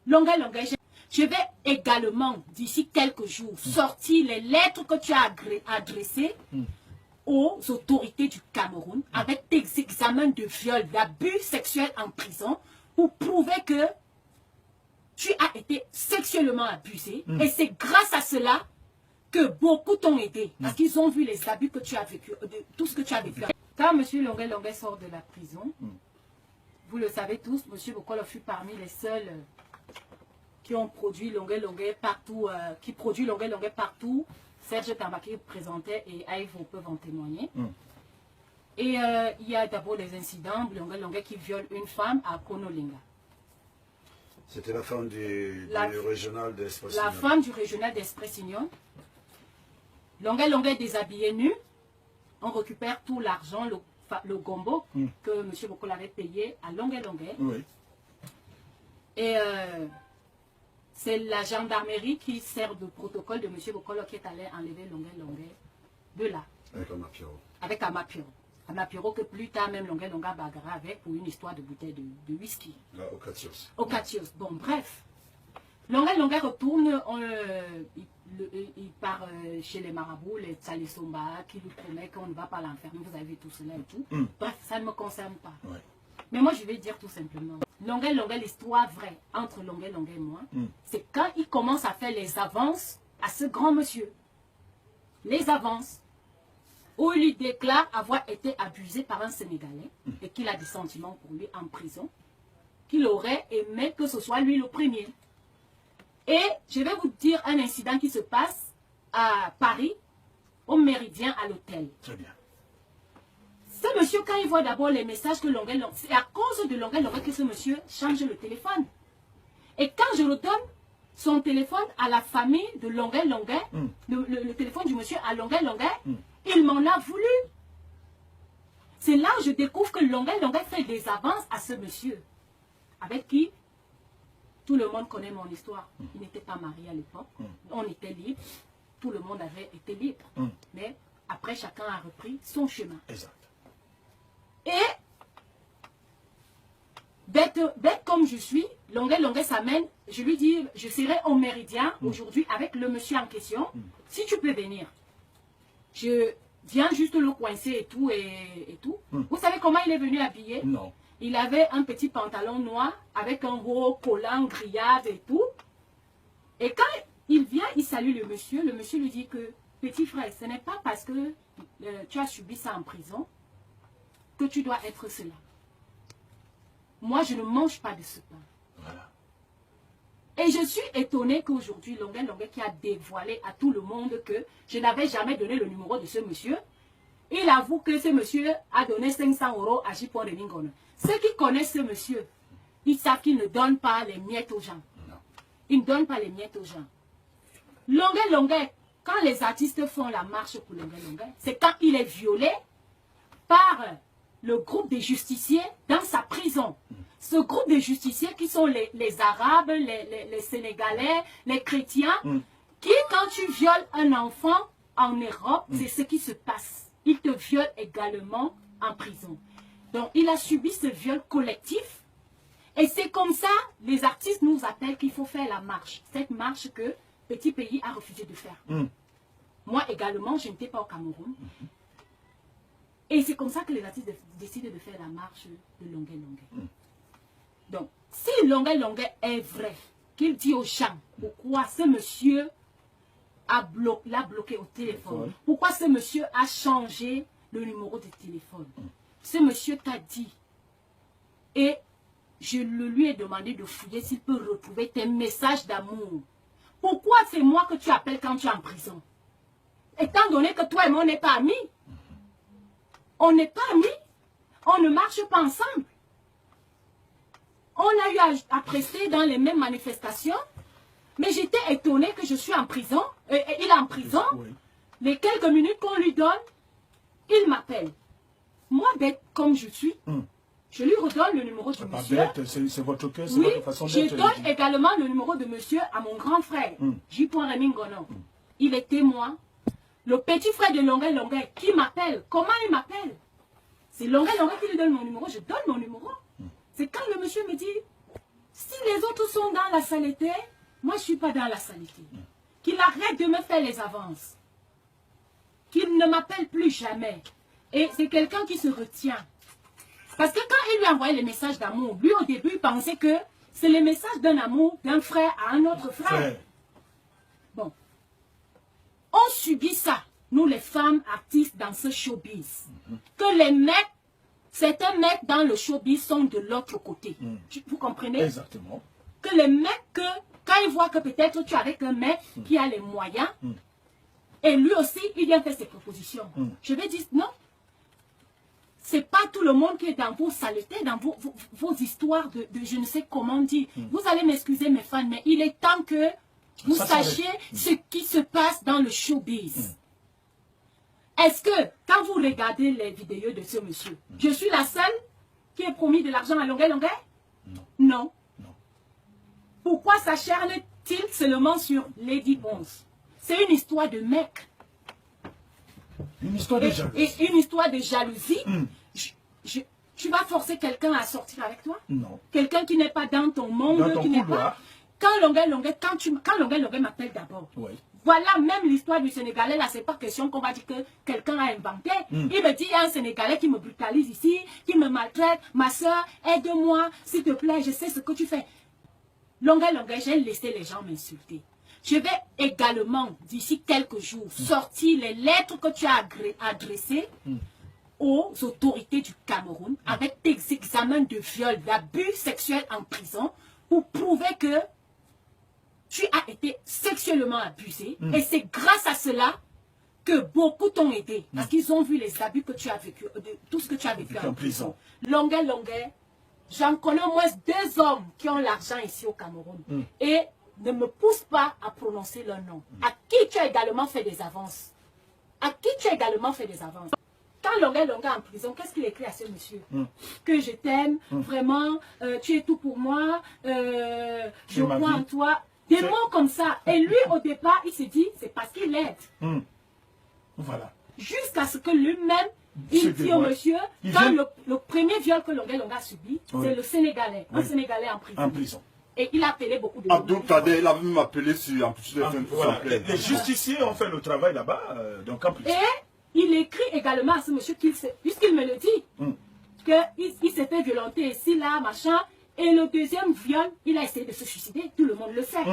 Longue, je vais également, d'ici quelques jours, sortir les lettres que tu as adressées aux autorités du Cameroun avec tes examens de viol, d'abus sexuels en prison pour prouver que tu as été sexuellement abusé. Et c'est grâce à cela que beaucoup t'ont aidé. Parce qu'ils ont vu les abus que tu as vécu, tout ce que tu as vécu. Quand M. Longue sort de la prison, vous le savez tous, M. Bokolo fut parmi les seuls qui ont produit Longue partout, qui produit Longue partout. Serge Tambaki présentait et Aïvo peuvent en témoigner. Et il y a d'abord les incidents, Longue qui viole une femme à Konolinga. C'était la femme du régional d'Expressignon. La femme du régional d'Expressignon. Longue déshabillé nu. On récupère tout l'argent, le gombo que M. Bokolo avait payé à Longue. Oui. Et c'est la gendarmerie qui sert de protocole de M. Bokolo qui est allé enlever Longue de là. Avec Amapiro. Avec Amapiro. Amapiro que plus tard même Longue bagarra avec pour une histoire de bouteille de whisky. Là, au Katios. Au Katios. Bon, bref. Longue retourne, il part chez les marabouts, les Tsalisomba, qui lui promet qu'on ne va pas l'enfermer. Vous avez vu tout cela et tout. Bref, ça ne me concerne pas. Ouais. Mais moi, je vais dire tout simplement. Longue, l'histoire vraie entre Longue et moi, c'est quand il commence à faire les avances à ce grand monsieur. Les avances. Où il lui déclare avoir été abusé par un Sénégalais et qu'il a des sentiments pour lui en prison, qu'il aurait aimé que ce soit lui le premier. Et je vais vous dire un incident qui se passe à Paris, au Méridien, à l'hôtel. Très bien. Ce monsieur, quand il voit d'abord les messages que Longue, c'est à cause de Longue que ce monsieur change le téléphone. Et quand je redonne son téléphone à la famille de Longue, le téléphone du monsieur à Longue, il m'en a voulu. C'est là où je découvre que Longue fait des avances à ce monsieur. Avec qui tout le monde connaît mon histoire. Il n'était pas marié à l'époque. On était libre. Tout le monde avait été libre. Mais après, chacun a repris son chemin. Exact. Et, bête comme je suis, Longue s'amène. Je lui dis, je serai au Méridien aujourd'hui avec le monsieur en question. Si tu peux venir. Je viens juste le coincer et tout. Vous savez comment il est venu habillé? Non. Il avait un petit pantalon noir avec un gros collant grillade et tout. Et quand il vient, il salue le monsieur. Le monsieur lui dit que, petit frère, ce n'est pas parce que tu as subi ça en prison que tu dois être cela. Moi, je ne mange pas de ce pain. Voilà. Et je suis étonnée qu'aujourd'hui, Longue qui a dévoilé à tout le monde que je n'avais jamais donné le numéro de ce monsieur. Il avoue que ce monsieur a donné 500 € à J. Reningono. Ceux qui connaissent ce monsieur, ils savent qu'il ne donne pas les miettes aux gens. Non. Il ne donne pas les miettes aux gens. Longue, quand les artistes font la marche pour Longue, c'est quand il est violé par le groupe des justiciers dans sa prison. Ce groupe de justiciers qui sont les Arabes, les Sénégalais, les chrétiens, qui, quand tu violes un enfant en Europe, c'est ce qui se passe. Ils te violent également en prison. Donc, il a subi ce viol collectif. Et c'est comme ça, les artistes nous appellent qu'il faut faire la marche. Cette marche que Petit Pays a refusé de faire. Moi également, je n'étais pas au Cameroun. Et c'est comme ça que les artistes décident de faire la marche de Longue. Donc, si Longue est vrai, qu'il dit aux gens pourquoi ce monsieur l'a bloqué au téléphone, pourquoi ce monsieur a changé le numéro de téléphone, ce monsieur t'a dit, et je lui ai demandé de fouiller s'il peut retrouver tes messages d'amour. Pourquoi c'est moi que tu appelles quand tu es en prison? Étant donné que toi et moi, on n'est pas amis. On n'est pas amis. On ne marche pas ensemble. On a eu à prester dans les mêmes manifestations. Mais j'étais étonnée que je suis en prison. Il est en prison. Les quelques minutes qu'on lui donne, il m'appelle. Moi, bête comme je suis, je lui redonne le numéro du monsieur. C'est votre cœur, c'est oui, votre façon d'être. Je donne également le numéro de monsieur à mon grand frère, J. Reningono. Il est témoin. Le petit frère de Longue qui m'appelle. Comment il m'appelle? C'est Longue qui lui donne mon numéro, je donne mon numéro. C'est quand le monsieur me dit, Si les autres sont dans la saleté, moi je ne suis pas dans la saleté. Qu'il arrête de me faire les avances. Qu'il ne m'appelle plus jamais. Et c'est quelqu'un qui se retient. Parce que quand il lui a envoyé les messages d'amour, lui au début il pensait que c'est le message d'un amour d'un frère à un autre frère. Bon. On subit ça, nous les femmes artistes dans ce showbiz. Que les mecs, certains mecs dans le showbiz sont de l'autre côté. Vous comprenez? Exactement. Que les mecs, quand ils voient que peut-être tu es avec un mec qui a les moyens, et lui aussi, il vient faire ses propositions. Je vais dire non. C'est pas tout le monde qui est dans vos saletés, dans vos histoires de je ne sais comment dire. Vous allez m'excuser mes fans, mais il est temps que vous sachiez ce qui se passe dans le showbiz. Est-ce que, quand vous regardez les vidéos de ce monsieur, je suis la seule qui ait promis de l'argent à longueur? Non. Pourquoi s'acharne-t-il seulement sur Lady Bons? C'est une histoire de mec. Une histoire de jalousie. Et une histoire de jalousie. Tu vas forcer quelqu'un à sortir avec toi? Non. Quelqu'un qui n'est pas dans ton monde, dans ton qui n'est pas... Quand Longuet m'appelle d'abord, voilà même l'histoire du Sénégalais, là, c'est pas question qu'on va dire que quelqu'un a inventé. Il me dit, il y a un Sénégalais qui me brutalise ici, qui me maltraite, ma soeur, aide-moi, s'il te plaît, je sais ce que tu fais. Longuet, j'ai laissé les gens m'insulter. Je vais également, d'ici quelques jours, sortir les lettres que tu as adressées aux autorités du Cameroun avec tes examens de viol, d'abus sexuels en prison pour prouver que tu as été sexuellement abusé. Et c'est grâce à cela que beaucoup t'ont aidé. Parce qu'ils ont vu les abus que tu as vécu, tout ce que tu as vécu en prison. Longuet, j'en connais au moins 2 hommes qui ont l'argent ici au Cameroun. Et ne me pousse pas à prononcer leur nom. À qui tu as également fait des avances? Quand Longuet en prison, qu'est-ce qu'il écrit à ce monsieur? Que je t'aime, vraiment, tu es tout pour moi, je crois en toi. Des mots comme ça. Et lui, au départ, il se dit, c'est parce qu'il l'aide. Voilà. Jusqu'à ce que lui-même, il dit au monsieur, quand le premier viol que Longuet a subi, c'est le Sénégalais. Un Sénégalais en prison. Et il a appelé beaucoup de gens. Abdou Kader, il a même appelé sur voilà. Les justiciers ont fait le travail là-bas, donc en prison. Et il écrit également à ce monsieur, puisqu'il me le dit, qu'il s'est fait violenter ici, là, machin. Et le deuxième viol, il a essayé de se suicider. Tout le monde le sait.